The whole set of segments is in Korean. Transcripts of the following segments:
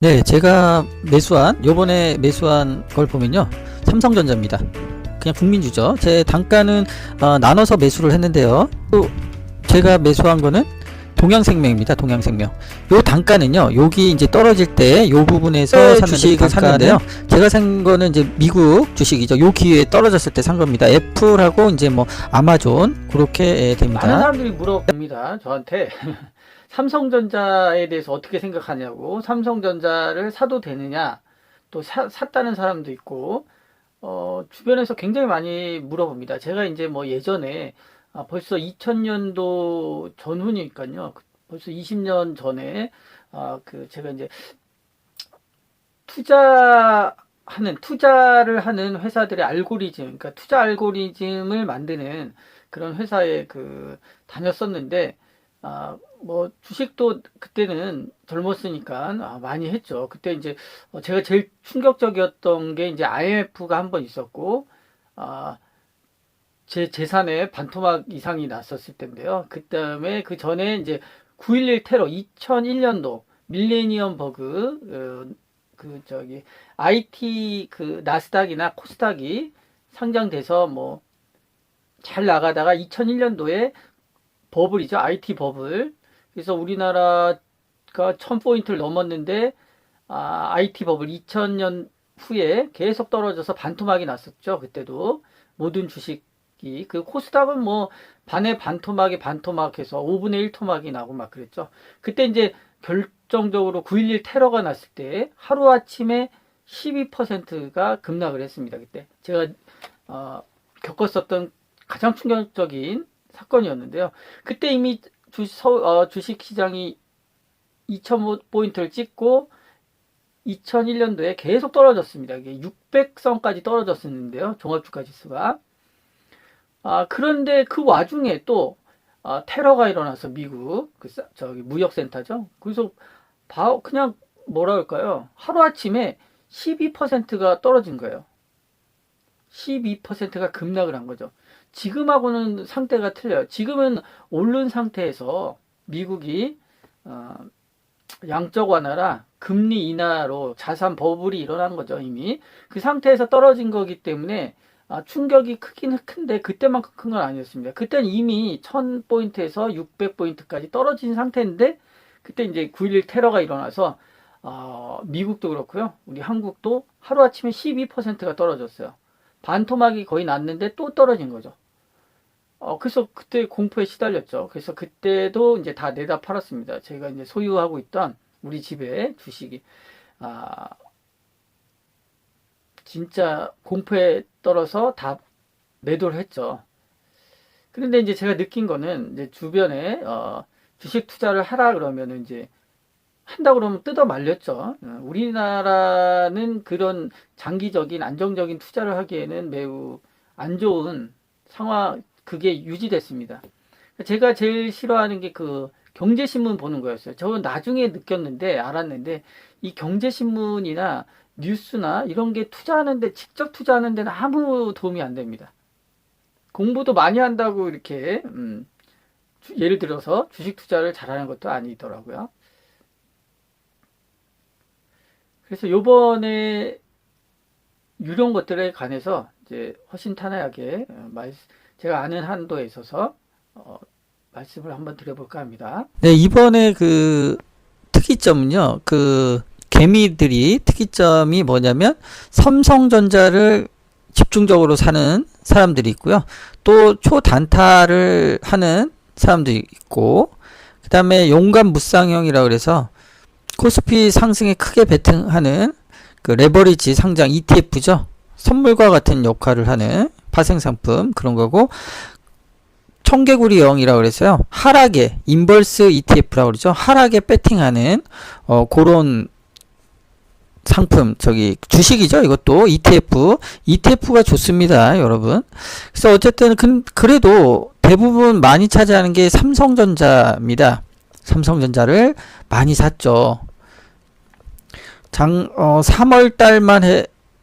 네, 제가 요번에 매수한 걸 보면요. 삼성전자입니다. 그냥 국민주죠. 제 단가는 나눠서 매수를 했는데요. 또 제가 매수한 거는 동양생명입니다. 동양생명. 요 단가는요. 여기 이제 떨어질 때 요 부분에서 주식을 샀는데요. 제가 산 거는 이제 미국 주식이죠. 요 기회에 떨어졌을 때 산 겁니다. 애플하고 이제 뭐 아마존 그렇게 됩니다. 많은 사람들이 물어봅니다. 저한테 삼성전자에 대해서 어떻게 생각하냐고. 삼성전자를 사도 되느냐, 또 샀다는 사람도 있고, 주변에서 굉장히 많이 물어봅니다. 제가 이제 뭐 예전에 벌써 2000년도 전후니까요. 벌써 20년 전에 제가 이제 투자를 하는 회사들의 알고리즘, 그러니까 투자 알고리즘을 만드는 그런 회사에 다녔었는데, 뭐 주식도 그때는 젊었으니까 많이 했죠. 그때 이제 제가 제일 충격적이었던 게 이제 IMF가 한 번 있었고, 제 재산에 반토막 이상이 났었을 때인데요. 그 다음에 그 전에 이제 9.11 테러 2001년도 밀레니엄 버그, IT 나스닥이나 코스닥이 상장돼서 뭐 잘 나가다가 2001년도에 버블이죠. IT 버블. 그래서 우리나라가 1000포인트를 넘었는데, IT 버블 2000년 후에 계속 떨어져서 반토막이 났었죠. 그때도. 모든 주식이. 코스닥은 뭐, 반에 반토막해서 5분의 1 토막이 나고 막 그랬죠. 그때 이제 결정적으로 9.11 테러가 났을 때 하루아침에 12%가 급락을 했습니다. 그때. 제가, 겪었었던 가장 충격적인 사건이었는데요. 그때 이미 주식 시장이 2000포인트를 찍고 2001년도에 계속 떨어졌습니다. 이게 600선까지 떨어졌었는데요. 종합주가 지수가. 그런데 그 와중에 또 테러가 일어나서 미국 무역센터죠. 그래서 그냥 뭐라 할까요? 하루아침에 12%가 떨어진 거예요. 12%가 급락을 한 거죠. 지금하고는 상태가 틀려요. 지금은 오른 상태에서 미국이 양적 완화라 금리 인하로 자산 버블이 일어난 거죠. 이미 그 상태에서 떨어진 거기 때문에 충격이 크긴 큰데 그때만큼 큰 건 아니었습니다. 그때는 이미 1000포인트에서 600포인트까지 떨어진 상태인데, 그때 이제 9.11 테러가 일어나서 미국도 그렇고요, 우리 한국도 하루아침에 12%가 떨어졌어요. 반토막이 거의 났는데 또 떨어진 거죠. 그래서 그때 공포에 시달렸죠. 그래서 그때도 이제 다 내다 팔았습니다. 제가 이제 소유하고 있던 우리 집에 주식이, 진짜 공포에 떨어서 다 매도를 했죠. 그런데 이제 제가 느낀 거는, 이제 주변에, 주식 투자를 하라 그러면은 이제 한다 그러면 뜯어 말렸죠. 우리나라는 그런 장기적인 안정적인 투자를 하기에는 매우 안 좋은 상황, 그게 유지됐습니다. 제가 제일 싫어하는 게 경제신문 보는 거였어요. 저는 나중에 알았는데, 이 경제신문이나 뉴스나 이런 게 직접 투자하는 데는 아무 도움이 안 됩니다. 공부도 많이 한다고 이렇게, 예를 들어서 주식 투자를 잘하는 것도 아니더라고요. 그래서 요번에 이런 것들에 관해서 이제 허심탄회하게 제가 아는 한도에 있어서 말씀을 한번 드려볼까 합니다. 네, 이번에 특이점은요. 개미들이 특이점이 뭐냐면 삼성전자를 집중적으로 사는 사람들이 있고요. 또 초단타를 하는 사람들이 있고, 그 다음에 용감 무쌍형이라고 그래서 코스피 상승에 크게 베팅하는 레버리지 상장 ETF죠. 선물과 같은 역할을 하는 파생상품 그런 거고, 청개구리형이라고 그래서요. 하락에 인버스 ETF라고 그러죠. 하락에 베팅하는 그런 상품, 주식이죠. 이것도 ETF가 좋습니다, 여러분. 그래서 어쨌든 그래도 대부분 많이 차지하는 게 삼성전자입니다. 삼성전자를 많이 샀죠. 3월 달만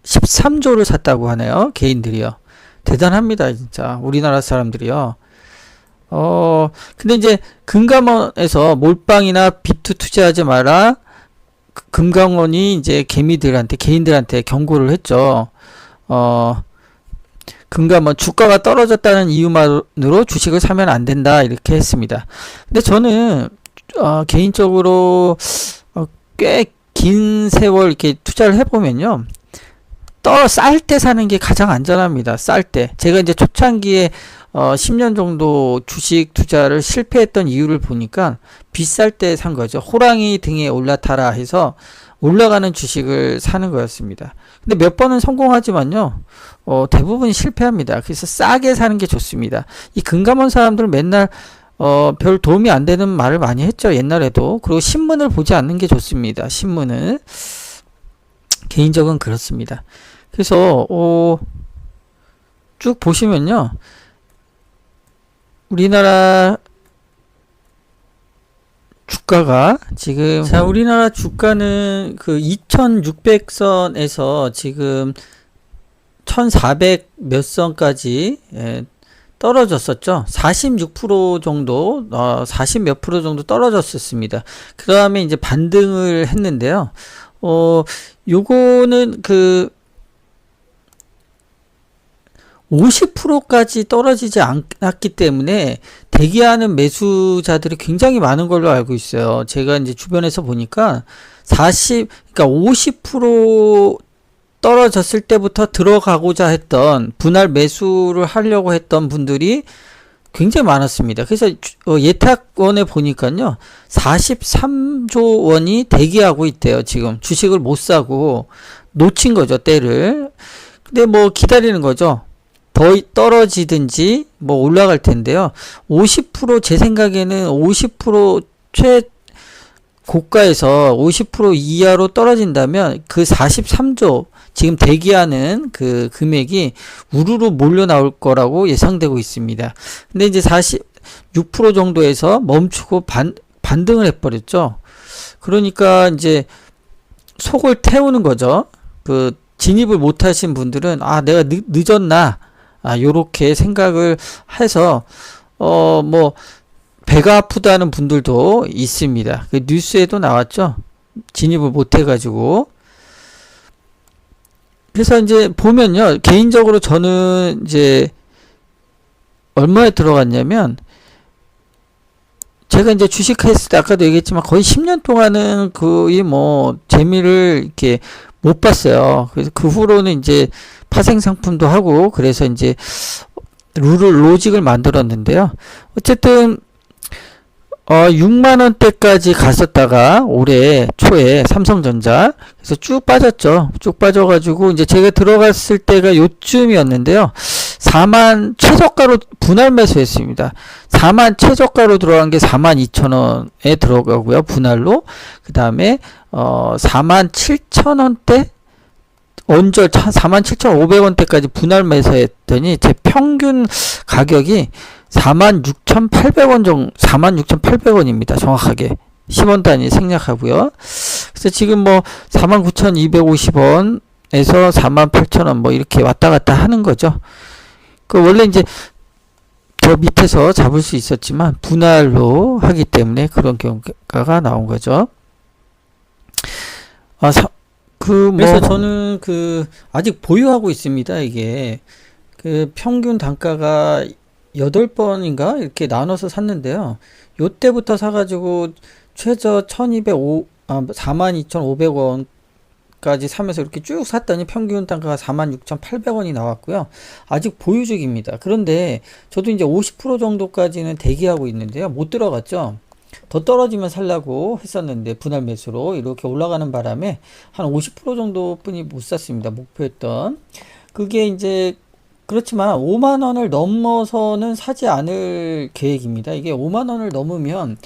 13조를 샀다고 하네요. 개인들이요. 대단합니다, 진짜. 우리나라 사람들이요. 근데 이제 금감원에서 몰빵이나 비투 투자하지 마라, 금강원이 이제 개인들한테 경고를 했죠. 금감원 주가가 떨어졌다는 이유만으로 주식을 사면 안 된다 이렇게 했습니다. 근데 저는 개인적으로 꽤 긴 세월 이렇게 투자를 해보면요, 쌀 때 사는 게 가장 안전합니다. 쌀 때. 제가 이제 초창기에 10년 정도 주식 투자를 실패했던 이유를 보니까 비쌀 때 산 거죠. 호랑이 등에 올라타라 해서 올라가는 주식을 사는 거였습니다. 근데 몇 번은 성공하지만요, 대부분 실패합니다. 그래서 싸게 사는 게 좋습니다. 이 금감원 사람들 맨날 별 도움이 안 되는 말을 많이 했죠. 옛날에도. 그리고 신문을 보지 않는 게 좋습니다. 신문을. 개인적으로는 그렇습니다. 그래서 쭉 보시면요, 우리나라 주가가 지금, 우리나라 주가는 그 2600선에서 지금 1400 몇 선까지 떨어졌었죠. 46% 정도, 40 몇 프로 정도 떨어졌었습니다. 그 다음에 이제 반등을 했는데요. 요거는 그 50%까지 떨어지지 않았기 때문에 대기하는 매수자들이 굉장히 많은 걸로 알고 있어요. 제가 이제 주변에서 보니까 그러니까 50% 떨어졌을 때부터 들어가고자 했던, 분할 매수를 하려고 했던 분들이 굉장히 많았습니다. 그래서 예탁원에 보니까요, 43조 원이 대기하고 있대요. 지금 주식을 못 사고 놓친 거죠, 때를. 근데 뭐 기다리는 거죠. 더 떨어지든지 뭐 올라갈 텐데요. 50% 제 생각에는 50% 고가에서 50% 이하로 떨어진다면 그 43조 지금 대기하는 그 금액이 우르르 몰려 나올 거라고 예상되고 있습니다. 근데 이제 46% 정도에서 멈추고 반등을 해버렸죠. 그러니까 이제 속을 태우는 거죠. 그 진입을 못 하신 분들은 내가 늦었나, 요렇게 생각을 해서 뭐 배가 아프다는 분들도 있습니다. 그 뉴스에도 나왔죠. 진입을 못 해가지고. 그래서 이제 보면요, 개인적으로 저는 이제 얼마에 들어갔냐면, 제가 이제 주식했을 때 아까도 얘기했지만 거의 10년 동안은 거의 뭐 재미를 이렇게 못 봤어요. 그래서 그 후로는 이제 파생 상품도 하고, 그래서 이제 로직을 만들었는데요. 어쨌든 6만 원대까지 갔었다가 올해 초에 삼성전자, 그래서 쭉 빠졌죠. 쭉 빠져가지고 이제 제가 들어갔을 때가 요쯤이었는데요. 4만 최저가로 분할 매수했습니다. 4만 최저가로 들어간 게 42,000원에 들어가고요, 분할로. 그 다음에 47,000원대 언절 47,500원대까지 분할 매수했더니 제 평균 가격이 46,800원 정도, 46,800원입니다. 정확하게 10원 단위 생략하고요. 그래서 지금 뭐 49,250원에서 48,000원 뭐 이렇게 왔다 갔다 하는 거죠. 그 원래 이제 저 밑에서 잡을 수 있었지만 분할로 하기 때문에 그런 결과가 나온 거죠. 그래서 저는 아직 보유하고 있습니다. 이게 평균 단가가 8번인가 이렇게 나눠서 샀는데요. 요때부터 사가지고 최저 42,500원까지 사면서 이렇게 쭉 샀더니 평균 단가가 46,800원이 나왔고요. 아직 보유 중입니다. 그런데 저도 이제 50% 정도까지는 대기하고 있는데요. 못 들어갔죠. 더 떨어지면 살라고 했었는데 분할 매수로 이렇게 올라가는 바람에 한 50% 정도뿐이 못 샀습니다. 목표했던. 그게 이제 그렇지만 5만 원을 넘어서는 사지 않을 계획입니다. 이게 5만 원을 넘으면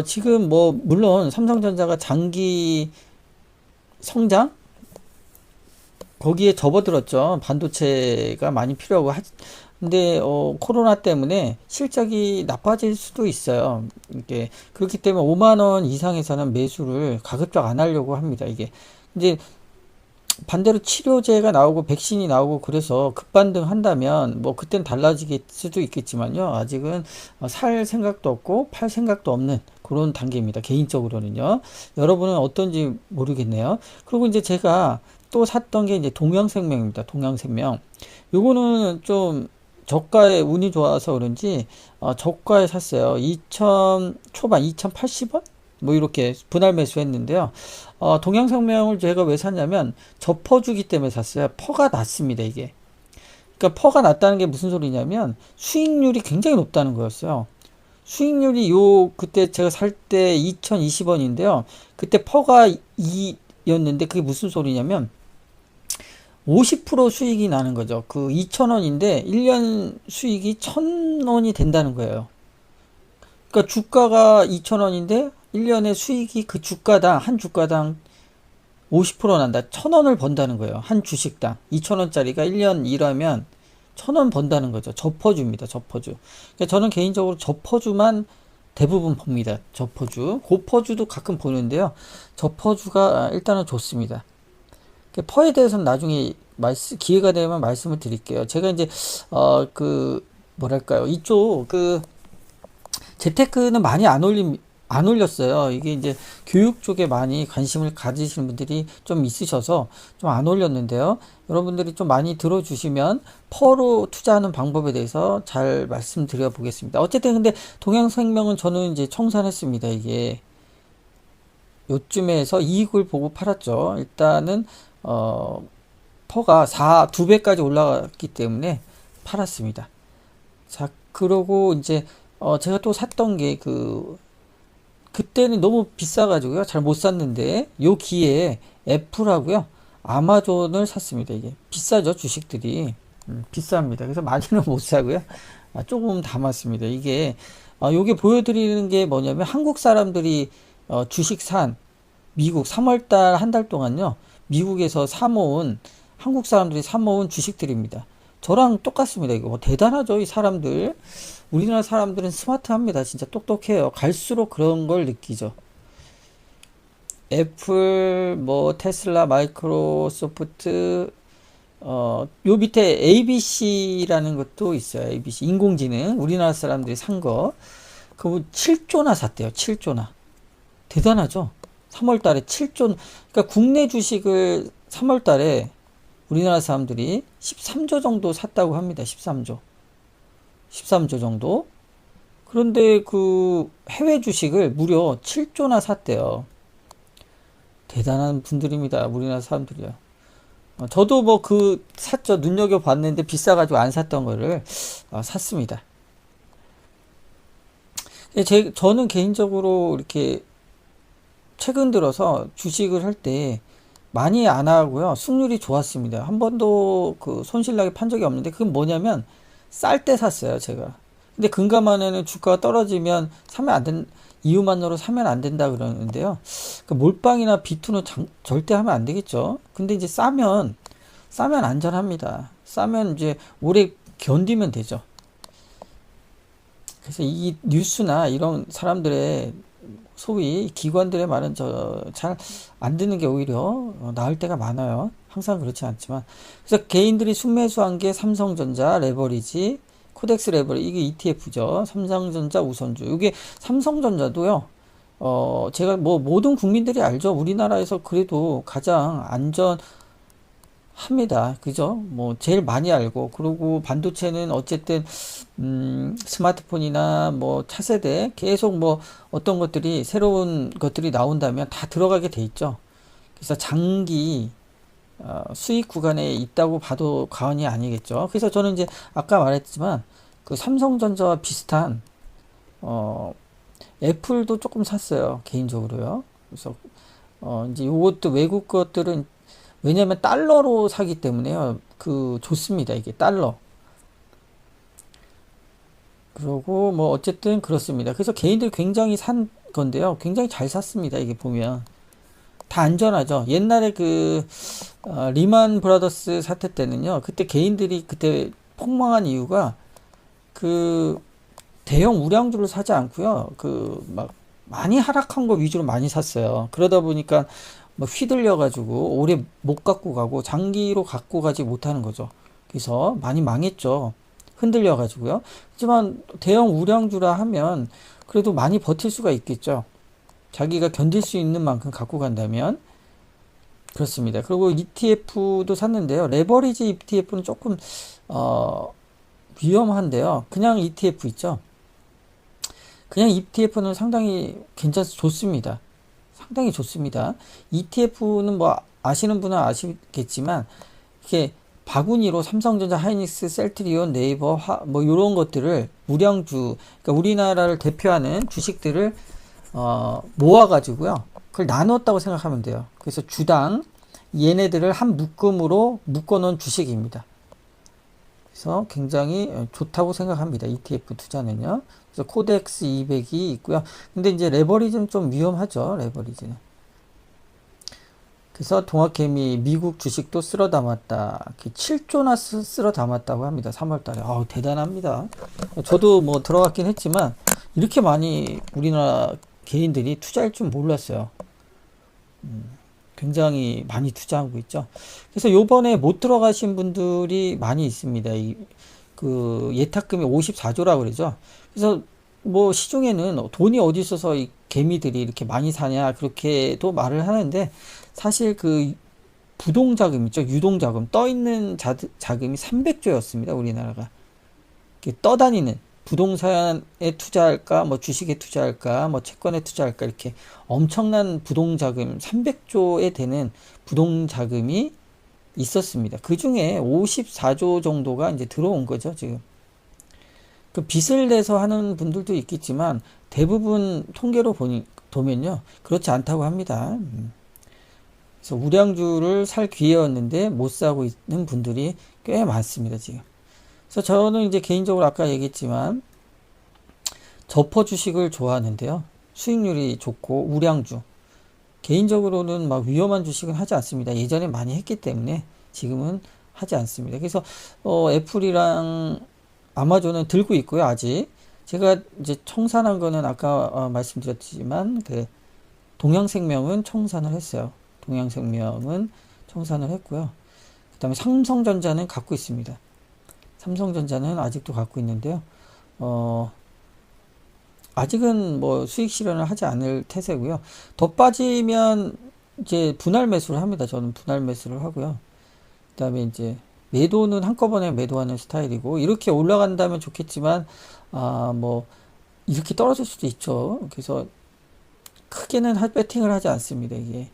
지금 뭐 물론 삼성전자가 장기 성장 거기에 접어들었죠. 반도체가 많이 필요하고 근데 코로나 때문에 실적이 나빠질 수도 있어요. 이게 그렇기 때문에 5만 원 이상에서는 매수를 가급적 안 하려고 합니다. 이게 이제 반대로 치료제가 나오고 백신이 나오고 그래서 급반등 한다면 뭐 그땐 달라질 수도 있겠지만요. 아직은 살 생각도 없고 팔 생각도 없는 그런 단계입니다. 개인적으로는요. 여러분은 어떤지 모르겠네요. 그리고 이제 제가 또 샀던 게 이제 동양생명입니다. 동양생명. 요거는 좀 저가에 운이 좋아서 그런지 저가에 샀어요. 2000 초반 2080원? 뭐 이렇게 분할 매수했는데요. 동양생명을 제가 왜 샀냐면 접어주기 때문에 샀어요. 퍼가 낮습니다, 이게. 그러니까 퍼가 낮다는 게 무슨 소리냐면 수익률이 굉장히 높다는 거였어요. 수익률이 그때 제가 살 때 2020원인데요. 그때 퍼가 2였는데 그게 무슨 소리냐면 50% 수익이 나는 거죠. 그 2,000원인데 1년 수익이 1,000원이 된다는 거예요. 그러니까 주가가 2,000원인데 1년의 수익이 그 주가당, 한 주가당 50% 난다. 1,000원을 번다는 거예요. 한 주식당. 2,000원짜리가 1년 일하면 1,000원 번다는 거죠. 저퍼주입니다. 저퍼주. 그러니까 저는 개인적으로 저퍼주만 대부분 봅니다. 저퍼주. 고퍼주도 가끔 보는데요. 저퍼주가 일단은 좋습니다. 퍼에 대해서는 나중에 기회가 되면 말씀을 드릴게요. 제가 이제 뭐랄까요, 이쪽 재테크는 많이 안 올렸어요. 이게 이제 교육 쪽에 많이 관심을 가지시는 분들이 좀 있으셔서 좀 안 올렸는데요. 여러분들이 좀 많이 들어주시면 퍼로 투자하는 방법에 대해서 잘 말씀드려 보겠습니다. 어쨌든 근데 동양생명은 저는 이제 청산했습니다. 이게 요쯤에서 이익을 보고 팔았죠. 일단은 퍼가 2배까지 올라갔기 때문에 팔았습니다. 자, 그러고 이제 제가 또 샀던 게 그때는 너무 비싸가지고요. 잘 못 샀는데 요 기회에 애플하고요. 아마존을 샀습니다. 이게 비싸죠, 주식들이. 비쌉니다. 그래서 많이는 못 사고요. 조금 담았습니다. 이게 요게 보여드리는 게 뭐냐면 한국 사람들이 주식 산 미국 3월달 한 달 동안요. 미국에서 한국 사람들이 사모은 주식들입니다. 저랑 똑같습니다. 이거 뭐 대단하죠, 이 사람들. 우리나라 사람들은 스마트합니다. 진짜 똑똑해요. 갈수록 그런 걸 느끼죠. 애플, 뭐 테슬라, 마이크로소프트, 요 밑에 ABC라는 것도 있어요. ABC 인공지능. 우리나라 사람들이 산 거. 그거 7조나 샀대요. 7조나. 대단하죠. 3월 달에 7조, 그러니까 국내 주식을 3월 달에 우리나라 사람들이 13조 정도 샀다고 합니다. 13조 정도. 그런데 그 해외 주식을 무려 7조나 샀대요. 대단한 분들입니다. 우리나라 사람들이요. 저도 뭐 샀죠. 눈여겨봤는데 비싸가지고 안 샀던 거를 샀습니다. 저는 개인적으로 이렇게 최근 들어서 주식을 할 때 많이 안 하고요. 수익률이 좋았습니다. 한 번도 손실나게 판 적이 없는데 그건 뭐냐면 쌀 때 샀어요, 제가. 근데 금감원에는 주가가 떨어지면 이유만으로 사면 안 된다 그러는데요. 몰빵이나 비투는 절대 하면 안 되겠죠. 근데 이제 싸면 안전합니다. 싸면 이제 오래 견디면 되죠. 그래서 이 뉴스나 이런 사람들의 소위 기관들의 말은 잘 안 듣는 게 오히려 나을 때가 많아요. 항상 그렇지 않지만. 그래서 개인들이 순매수한 게 삼성전자 레버리지, 코덱스 레버리지, 이게 ETF죠. 삼성전자 우선주. 이게 삼성전자도요. 제가 뭐 모든 국민들이 알죠. 우리나라에서 그래도 가장 안전합니다. 그죠? 뭐 제일 많이 알고. 그리고 반도체는 어쨌든 스마트폰이나 뭐 차세대 계속 뭐 어떤 것들이 새로운 것들이 나온다면 다 들어가게 돼 있죠. 그래서 장기 수익 구간에 있다고 봐도 과언이 아니겠죠. 그래서 저는 이제 아까 말했지만 그 삼성전자와 비슷한 애플도 조금 샀어요. 개인적으로요. 그래서 이제 요것도 외국 것들은 왜냐면 달러로 사기 때문에요. 좋습니다. 이게 달러. 그러고 뭐 어쨌든 그렇습니다. 그래서 개인들이 굉장히 산 건데요. 굉장히 잘 샀습니다. 이게 보면 다 안전하죠. 옛날에 리만 브라더스 사태 때는요. 그때 개인들이 그때 폭망한 이유가 대형 우량주를 사지 않고요. 막 많이 하락한 거 위주로 많이 샀어요. 그러다 보니까 뭐 휘둘려 가지고 오래 못 갖고 가고 장기로 갖고 가지 못하는 거죠. 그래서 많이 망했죠. 흔들려 가지고요. 하지만 대형 우량주라 하면 그래도 많이 버틸 수가 있겠죠. 자기가 견딜 수 있는 만큼 갖고 간다면. 그렇습니다. 그리고 ETF도 샀는데요. 레버리지 ETF는 조금 위험한데요. 그냥 ETF 있죠. 그냥 ETF는 상당히 좋습니다. 상당히 좋습니다. ETF는 뭐 아시는 분은 아시겠지만 이게 바구니로 삼성전자, 하이닉스, 셀트리온, 네이버, 뭐 이런 것들을 우량주, 그러니까 우리나라를 대표하는 주식들을 모아가지고요. 그걸 나눴다고 생각하면 돼요. 그래서 주당 얘네들을 한 묶음으로 묶어놓은 주식입니다. 그래서 굉장히 좋다고 생각합니다. ETF 투자는요. 그래서 코덱스 200이 있고요. 근데 이제 레버리지는 좀 위험하죠. 레버리지는. 그래서 동학개미 미국 주식도 쓸어 담았다. 7조나 쓸어 담았다고 합니다. 3월달에. 대단합니다. 저도 뭐 들어갔긴 했지만 이렇게 많이 우리나라 개인들이 투자할 줄 몰랐어요. 굉장히 많이 투자하고 있죠. 그래서 요번에 못 들어가신 분들이 많이 있습니다. 그 예탁금이 54조라고 그러죠. 그래서 뭐 시중에는 돈이 어디 있어서 이 개미들이 이렇게 많이 사냐 그렇게도 말을 하는데 사실 그 부동자금 있죠. 유동자금 떠 있는 자금이 300조였습니다. 우리나라가 떠다니는 부동산에 투자할까, 뭐 주식에 투자할까, 뭐 채권에 투자할까 이렇게 엄청난 부동자금 300조에 되는 부동자금이 있었습니다. 그 중에 54조 정도가 이제 들어온 거죠, 지금. 그 빚을 내서 하는 분들도 있겠지만 대부분 통계로 보면요, 그렇지 않다고 합니다. 그래서 우량주를 살 기회였는데 못 사고 있는 분들이 꽤 많습니다, 지금. 그래서 저는 이제 개인적으로 아까 얘기했지만 저퍼 주식을 좋아하는데요. 수익률이 좋고 우량주. 개인적으로는 막 위험한 주식은 하지 않습니다. 예전에 많이 했기 때문에 지금은 하지 않습니다. 그래서 애플이랑 아마존은 들고 있고요. 아직 제가 이제 청산한 거는 아까 말씀드렸지만 그 동양생명은 청산을 했어요. 동양생명은 청산을 했고요. 그 다음에 삼성전자는 갖고 있습니다. 삼성전자는 아직도 갖고 있는데요. 아직은 뭐 수익 실현을 하지 않을 태세고요. 더 빠지면 이제 분할 매수를 합니다. 저는 분할 매수를 하고요. 그 다음에 이제 매도는 한꺼번에 매도하는 스타일이고, 이렇게 올라간다면 좋겠지만, 뭐, 이렇게 떨어질 수도 있죠. 그래서 크게는 배팅을 하지 않습니다, 이게.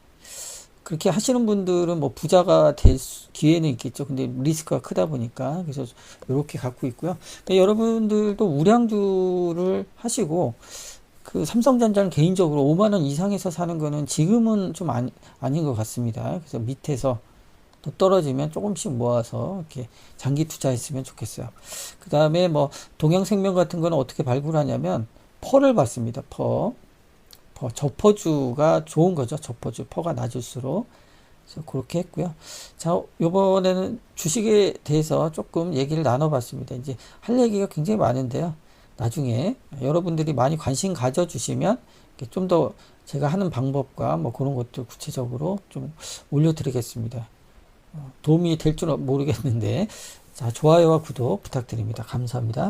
그렇게 하시는 분들은 뭐 부자가 될 기회는 있겠죠. 근데 리스크가 크다 보니까. 그래서 이렇게 갖고 있고요. 그러니까 여러분들도 우량주를 하시고, 그 삼성전자는 개인적으로 5만원 이상에서 사는 거는 지금은 좀 아닌 것 같습니다. 그래서 밑에서 또 떨어지면 조금씩 모아서 이렇게 장기 투자했으면 좋겠어요. 그 다음에 뭐 동양생명 같은 거는 어떻게 발굴하냐면 펄을 받습니다. 저퍼주가 좋은 거죠. 저퍼주 퍼가 낮을수록. 그래서 그렇게 했고요. 자, 요번에는 주식에 대해서 조금 얘기를 나눠봤습니다. 이제 할 얘기가 굉장히 많은데요. 나중에 여러분들이 많이 관심 가져주시면 좀 더 제가 하는 방법과 뭐 그런 것들 구체적으로 좀 올려드리겠습니다. 도움이 될 줄은 모르겠는데, 자, 좋아요와 구독 부탁드립니다. 감사합니다.